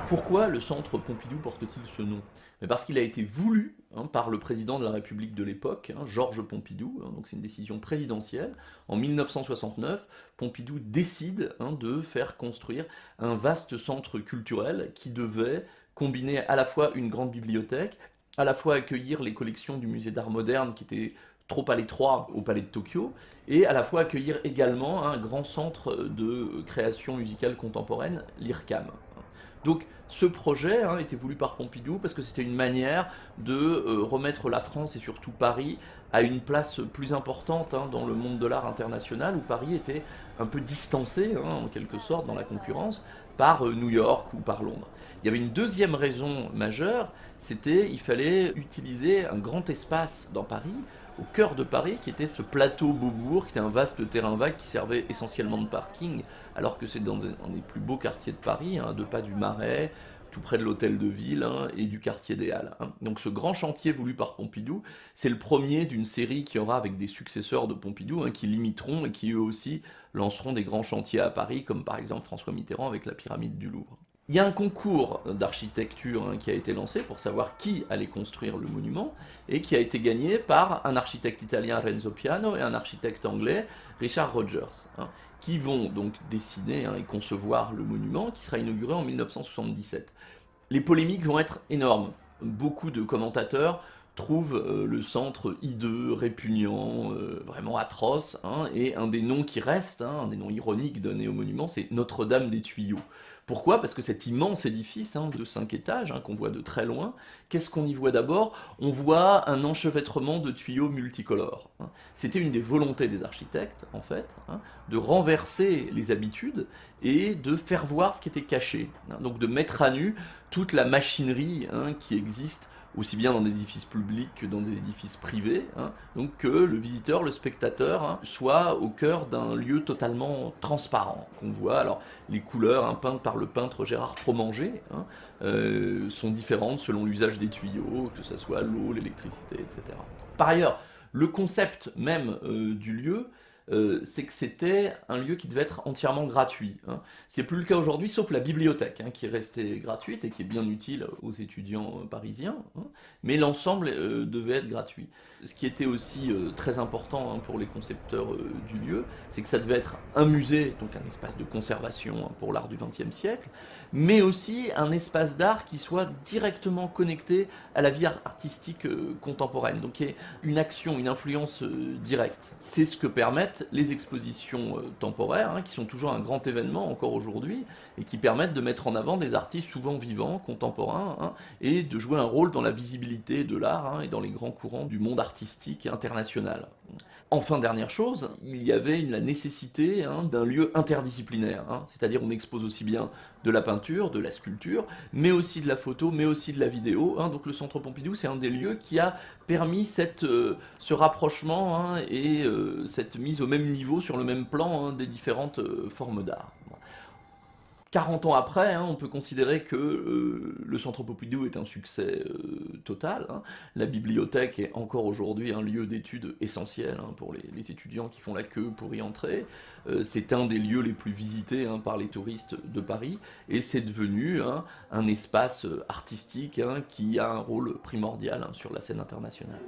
Pourquoi le centre Pompidou porte-t-il ce nom? Mais parce qu'il a été voulu par le président de la République de l'époque, Georges Pompidou, donc c'est une décision présidentielle. En 1969, Pompidou décide de faire construire un vaste centre culturel qui devait combiner à la fois une grande bibliothèque, à la fois accueillir les collections du musée d'art moderne qui étaient trop à l'étroit au palais de Tokyo, et à la fois accueillir également un grand centre de création musicale contemporaine, l'IRCAM. Donc ce projet était voulu par Pompidou parce que c'était une manière de remettre la France et surtout Paris à une place plus importante dans le monde de l'art international, où Paris était un peu distancé en quelque sorte dans la concurrence par New York ou par Londres. Il y avait une deuxième raison majeure, c'était qu'il fallait utiliser un grand espace dans Paris, au cœur de Paris, qui était ce plateau Beaubourg, qui était un vaste terrain vague qui servait essentiellement de parking, alors que c'est dans un des plus beaux quartiers de Paris, à 2 pas du Marais, tout près de l'hôtel de ville et du quartier des Halles. Donc ce grand chantier voulu par Pompidou, c'est le premier d'une série qui aura avec des successeurs de Pompidou, qui l'imiteront et qui eux aussi lanceront des grands chantiers à Paris, comme par exemple François Mitterrand avec la pyramide du Louvre. Il y a un concours d'architecture qui a été lancé pour savoir qui allait construire le monument et qui a été gagné par un architecte italien Renzo Piano et un architecte anglais Richard Rogers, qui vont donc dessiner et concevoir le monument qui sera inauguré en 1977. Les polémiques vont être énormes. Beaucoup de commentateurs trouvent le centre hideux, répugnant, vraiment atroce, et un des noms qui reste, un des noms ironiques donnés au monument, c'est Notre-Dame des Tuyaux. Pourquoi? Parce que cet immense édifice de 5 étages, qu'on voit de très loin, qu'est-ce qu'on y voit d'abord? On voit un enchevêtrement de tuyaux multicolores. C'était une des volontés des architectes, en fait, de renverser les habitudes et de faire voir ce qui était caché. Donc de mettre à nu toute la machinerie qui existe aussi bien dans des édifices publics que dans des édifices privés, donc que le visiteur, le spectateur, soit au cœur d'un lieu totalement transparent, qu'on voit. Alors, les couleurs peintes par le peintre Gérard Fromanger sont différentes selon l'usage des tuyaux, que ce soit l'eau, l'électricité, etc. Par ailleurs, le concept même du lieu, c'est que c'était un lieu qui devait être entièrement gratuit. C'est plus le cas aujourd'hui, sauf la bibliothèque, qui est restée gratuite et qui est bien utile aux étudiants parisiens, mais l'ensemble devait être gratuit. Ce qui était aussi très important pour les concepteurs du lieu, c'est que ça devait être un musée, donc un espace de conservation pour l'art du XXe siècle, mais aussi un espace d'art qui soit directement connecté à la vie artistique contemporaine, donc qui ait une action, une influence directe. C'est ce que permettent les expositions temporaires, qui sont toujours un grand événement encore aujourd'hui, et qui permettent de mettre en avant des artistes souvent vivants, contemporains, et de jouer un rôle dans la visibilité de l'art et dans les grands courants du monde artistique international. Enfin, dernière chose, il y avait la nécessité d'un lieu interdisciplinaire, c'est-à-dire on expose aussi bien de la peinture, de la sculpture, mais aussi de la photo, mais aussi de la vidéo. Donc le Centre Pompidou, c'est un des lieux qui a permis ce rapprochement et cette mise au même niveau, sur le même plan des différentes formes d'art. 40 ans après, on peut considérer que le Centre Pompidou est un succès total. La bibliothèque est encore aujourd'hui un lieu d'étude essentiel pour les étudiants qui font la queue pour y entrer. C'est un des lieux les plus visités par les touristes de Paris, et c'est devenu un espace artistique qui a un rôle primordial sur la scène internationale.